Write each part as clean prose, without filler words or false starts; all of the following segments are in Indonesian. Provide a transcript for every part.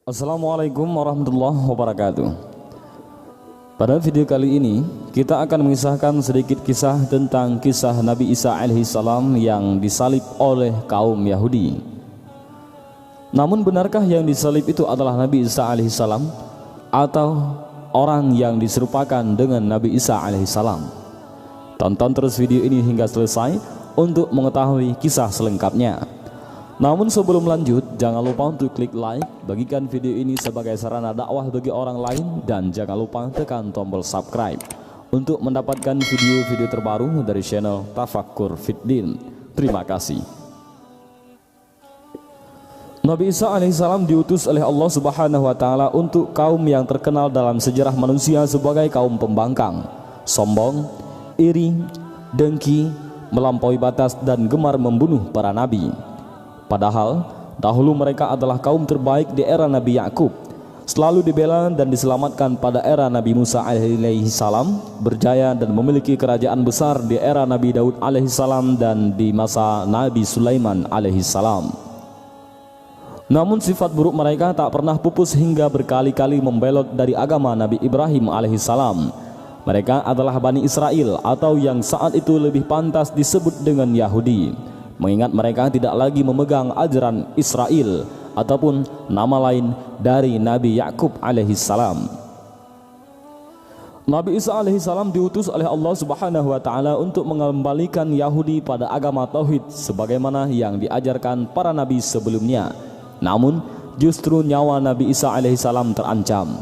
Assalamualaikum warahmatullahi wabarakatuh. Pada video kali ini kita akan mengisahkan sedikit kisah tentang kisah Nabi Isa alaihissalam yang disalib oleh kaum Yahudi. Namun benarkah yang disalib itu adalah Nabi Isa alaihissalam atau orang yang diserupakan dengan Nabi Isa alaihissalam? Tonton terus video ini hingga selesai untuk mengetahui kisah selengkapnya. Namun sebelum lanjut, jangan lupa untuk klik like, bagikan video ini sebagai sarana dakwah bagi orang lain, dan jangan lupa tekan tombol subscribe untuk mendapatkan video-video terbaru dari channel Tafakkur Fiddin. Terima kasih. Nabi Isa alaihissalam diutus oleh Allah Subhanahu wa taala untuk kaum yang terkenal dalam sejarah manusia sebagai kaum pembangkang, sombong, iri, dengki, melampaui batas dan gemar membunuh para nabi. Padahal dahulu mereka adalah kaum terbaik di era Nabi Yakub, selalu dibela dan diselamatkan pada era Nabi Musa alaihissalam, berjaya dan memiliki kerajaan besar di era Nabi Daud alaihissalam dan di masa Nabi Sulaiman alaihissalam. Namun sifat buruk mereka tak pernah pupus hingga berkali-kali membelot dari agama Nabi Ibrahim alaihissalam. Mereka adalah Bani Israel atau yang saat itu lebih pantas disebut dengan Yahudi, mengingat mereka tidak lagi memegang ajaran Israel ataupun nama lain dari Nabi Yakub alaihissalam. Nabi Isa alaihissalam diutus oleh Allah Subhanahu wa taala untuk mengembalikan Yahudi pada agama tauhid sebagaimana yang diajarkan para nabi sebelumnya. Namun justru nyawa Nabi Isa alaihissalam terancam.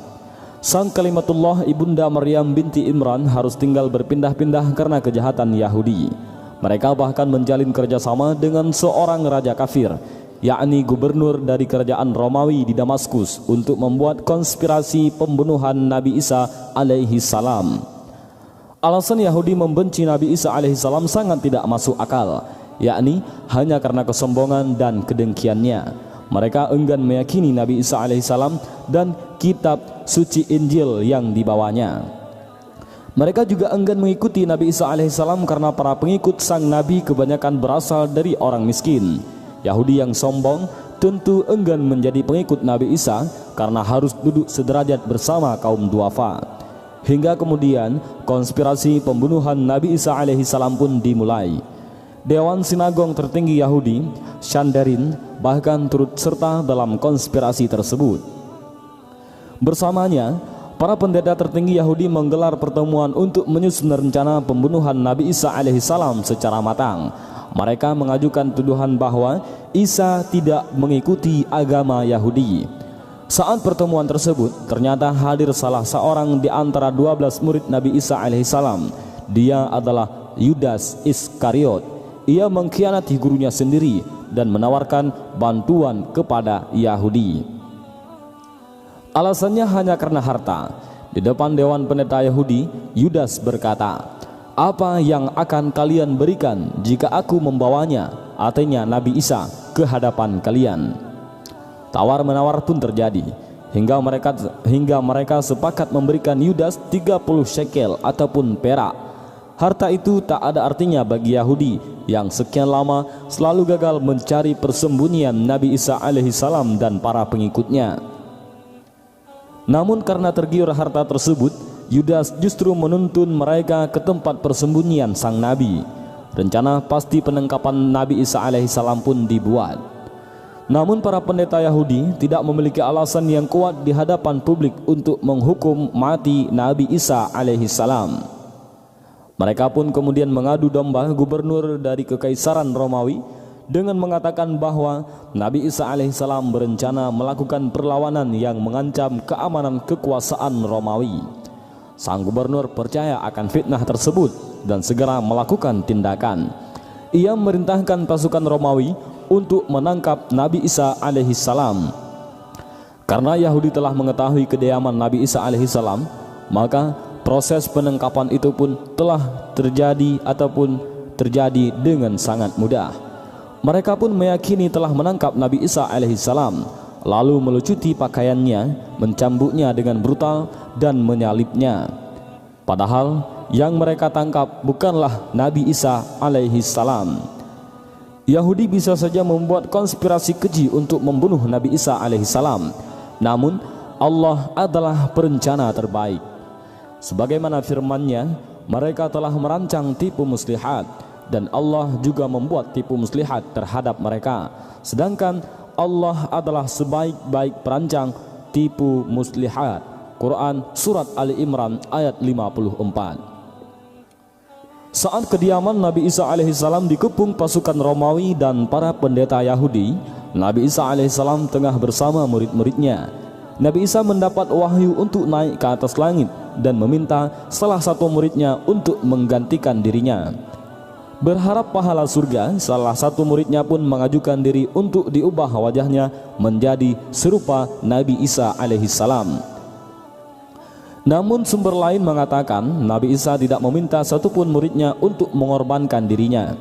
Sang kalimatullah ibunda Maryam binti Imran harus tinggal berpindah-pindah karena kejahatan Yahudi. Mereka bahkan menjalin kerjasama dengan seorang raja kafir, yakni gubernur dari kerajaan Romawi di Damaskus, untuk membuat konspirasi pembunuhan Nabi Isa alaihi salam. Alasan Yahudi membenci Nabi Isa alaihi salam sangat tidak masuk akal, yakni hanya karena kesombongan dan kedengkiannya. Mereka enggan meyakini Nabi Isa alaihi salam dan kitab suci Injil yang dibawanya. Mereka juga enggan mengikuti Nabi Isa alaihissalam karena para pengikut sang Nabi kebanyakan berasal dari orang miskin. Yahudi yang sombong tentu enggan menjadi pengikut Nabi Isa karena harus duduk sederajat bersama kaum duafa. Hingga kemudian konspirasi pembunuhan Nabi Isa alaihissalam pun dimulai. Dewan Sinagong tertinggi Yahudi, Sanhedrin, bahkan turut serta dalam konspirasi tersebut. Bersamanya, para pendeta tertinggi Yahudi menggelar pertemuan untuk menyusun rencana pembunuhan Nabi Isa alaihissalam secara matang. Mereka mengajukan tuduhan bahwa Isa tidak mengikuti agama Yahudi. Saat pertemuan tersebut, ternyata hadir salah seorang di antara 12 murid Nabi Isa alaihissalam. Dia adalah Yudas Iskariot. Ia mengkhianati gurunya sendiri dan menawarkan bantuan kepada Yahudi. Alasannya hanya karena harta. Di depan dewan pendeta Yahudi, Yudas berkata, "Apa yang akan kalian berikan jika aku membawanya," artinya Nabi Isa, "ke hadapan kalian?" Tawar-menawar pun terjadi hingga mereka sepakat memberikan Yudas 30 shekel ataupun perak. Harta itu tak ada artinya bagi Yahudi yang sekian lama selalu gagal mencari persembunyian Nabi Isa alaihissalam dan para pengikutnya. Namun karena tergiur harta tersebut, Yudas justru menuntun mereka ke tempat persembunyian sang Nabi. Rencana pasti penangkapan Nabi Isa alaihissalam pun dibuat. Namun para pendeta Yahudi tidak memiliki alasan yang kuat di hadapan publik untuk menghukum mati Nabi Isa alaihissalam. Mereka pun kemudian mengadu domba gubernur dari Kekaisaran Romawi dengan mengatakan bahwa Nabi Isa alaihissalam berencana melakukan perlawanan yang mengancam keamanan kekuasaan Romawi. Sang gubernur percaya akan fitnah tersebut dan segera melakukan tindakan. Ia memerintahkan pasukan Romawi untuk menangkap Nabi Isa alaihissalam. Karena Yahudi telah mengetahui kediaman Nabi Isa alaihissalam, maka proses penangkapan itu pun telah terjadi dengan sangat mudah. Mereka pun meyakini telah menangkap Nabi Isa alaihissalam, lalu melucuti pakaiannya, mencambuknya dengan brutal dan menyalibnya. Padahal yang mereka tangkap bukanlah Nabi Isa alaihissalam. Yahudi bisa saja membuat konspirasi keji untuk membunuh Nabi Isa alaihissalam, Namun Allah adalah perencana terbaik. Sebagaimana firman-Nya, mereka telah merancang tipu muslihat, dan Allah juga membuat tipu muslihat terhadap mereka. Sedangkan Allah adalah sebaik-baik perancang tipu muslihat. Quran Surat Ali Imran ayat 54. Saat kediaman Nabi Isa alaihissalam dikepung pasukan Romawi dan para pendeta Yahudi, Nabi Isa alaihissalam tengah bersama murid-muridnya. Nabi Isa mendapat wahyu untuk naik ke atas langit dan meminta salah satu muridnya untuk menggantikan dirinya. Berharap pahala surga, salah satu muridnya pun mengajukan diri untuk diubah wajahnya menjadi serupa Nabi Isa alaihissalam. Namun sumber lain mengatakan Nabi Isa tidak meminta satupun muridnya untuk mengorbankan dirinya.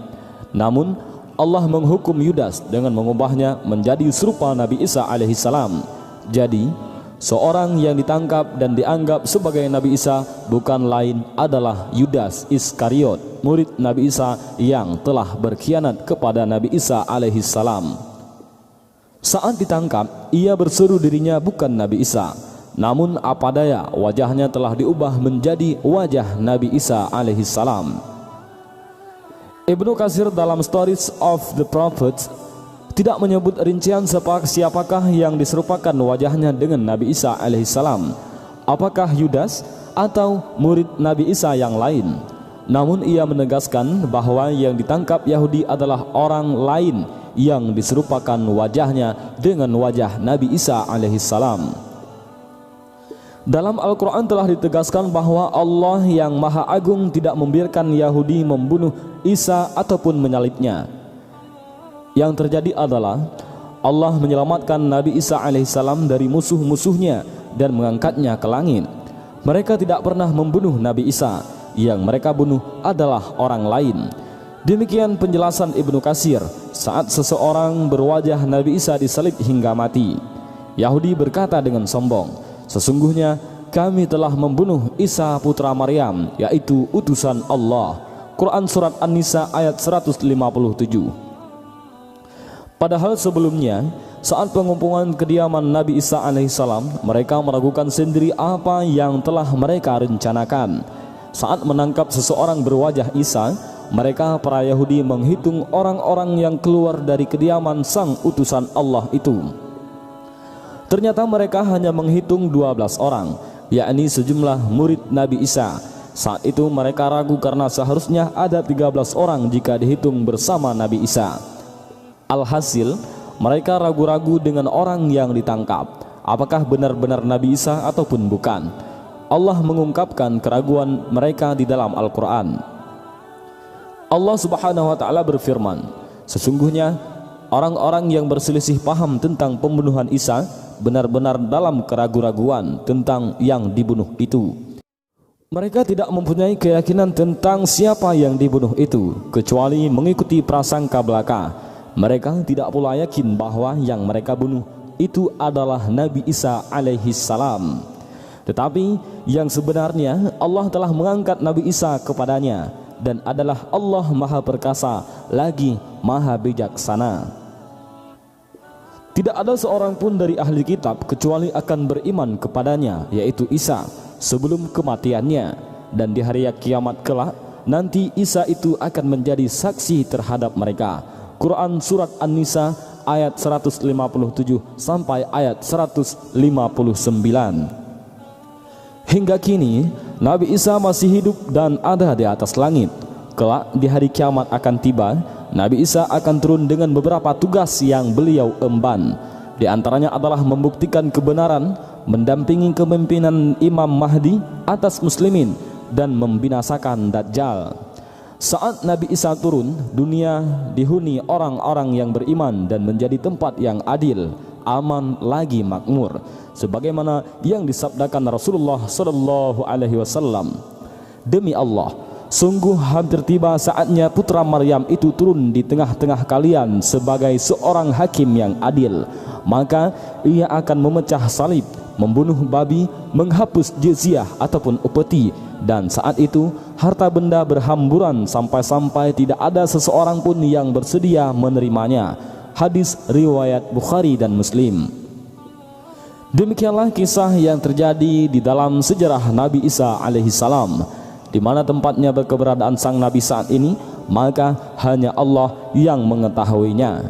Namun Allah menghukum Yudas dengan mengubahnya menjadi serupa Nabi Isa alaihissalam. Jadi seorang yang ditangkap dan dianggap sebagai Nabi Isa bukan lain adalah Yudas Iskariot, murid Nabi Isa yang telah berkhianat kepada Nabi Isa alaihissalam. Saat ditangkap, ia berseru dirinya bukan Nabi Isa. Namun apa daya, wajahnya telah diubah menjadi wajah Nabi Isa alaihissalam. Ibnu Katsir dalam Stories of the Prophets tidak menyebut rincian siapakah yang diserupakan wajahnya dengan Nabi Isa alaihissalam, apakah Yudas atau murid Nabi Isa yang lain. Namun ia menegaskan bahwa yang ditangkap Yahudi adalah orang lain yang diserupakan wajahnya dengan wajah Nabi Isa alaihissalam. Dalam Al-Quran telah ditegaskan bahwa Allah yang Maha Agung tidak membiarkan Yahudi membunuh Isa ataupun menyalibnya. Yang terjadi adalah Allah menyelamatkan Nabi Isa alaihissalam dari musuh-musuhnya dan mengangkatnya ke langit. Mereka tidak pernah membunuh Nabi Isa, yang mereka bunuh adalah orang lain. Demikian penjelasan Ibnu Katsir saat seseorang berwajah Nabi Isa disalib hingga mati. Yahudi berkata dengan sombong, "Sesungguhnya kami telah membunuh Isa putra Maryam, yaitu utusan Allah." Quran Surat An-Nisa ayat 157. Padahal sebelumnya, saat pengepungan kediaman Nabi Isa alaihissalam, mereka meragukan sendiri apa yang telah mereka rencanakan. Saat menangkap seseorang berwajah Isa, mereka para Yahudi menghitung orang-orang yang keluar dari kediaman sang utusan Allah itu. Ternyata mereka hanya menghitung 12 orang, yakni sejumlah murid Nabi Isa. Saat itu mereka ragu karena seharusnya ada 13 orang jika dihitung bersama Nabi Isa. Alhasil, mereka ragu-ragu dengan orang yang ditangkap, apakah benar-benar Nabi Isa ataupun bukan. Allah mengungkapkan keraguan mereka di dalam Al-Quran. Allah Subhanahu wa ta'ala berfirman, "Sesungguhnya orang-orang yang berselisih paham tentang pembunuhan Isa benar-benar dalam keraguan-raguan tentang yang dibunuh itu. Mereka tidak mempunyai keyakinan tentang siapa yang dibunuh itu, kecuali mengikuti prasangka belaka. Mereka tidak pula yakin bahwa yang mereka bunuh itu adalah Nabi Isa alaihissalam. Tetapi yang sebenarnya Allah telah mengangkat Nabi Isa kepadanya, dan adalah Allah Maha Perkasa lagi Maha Bijaksana. Tidak ada seorang pun dari ahli kitab kecuali akan beriman kepadanya, yaitu Isa, sebelum kematiannya. Dan di hari kiamat kelak, nanti Isa itu akan menjadi saksi terhadap mereka. Quran Surat An-Nisa ayat 157 sampai ayat 159. Hingga kini, Nabi Isa masih hidup dan ada di atas langit. Kelak di hari kiamat akan tiba, Nabi Isa akan turun dengan beberapa tugas yang beliau emban. Di antaranya adalah membuktikan kebenaran, mendampingi kepemimpinan Imam Mahdi atas muslimin, dan membinasakan Dajjal. Saat Nabi Isa turun, dunia dihuni orang-orang yang beriman dan menjadi tempat yang adil, aman lagi makmur, sebagaimana yang disabdakan Rasulullah SAW. Demi Allah, sungguh hampir tiba saatnya putra Maryam itu turun di tengah-tengah kalian sebagai seorang hakim yang adil. Maka ia akan memecah salib, membunuh babi, menghapus jizyah ataupun upeti, dan saat itu harta benda berhamburan sampai-sampai tidak ada seseorang pun yang bersedia menerimanya. Hadis riwayat Bukhari dan Muslim. Demikianlah kisah yang terjadi di dalam sejarah Nabi Isa alaihissalam. Di mana tempatnya berkeberadaan sang Nabi saat ini, maka hanya Allah yang mengetahuinya.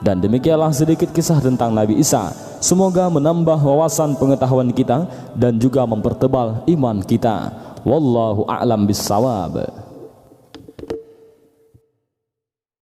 Dan demikianlah sedikit kisah tentang Nabi Isa. Semoga menambah wawasan pengetahuan kita dan juga mempertebal iman kita. Wallahu a'lam bissawab.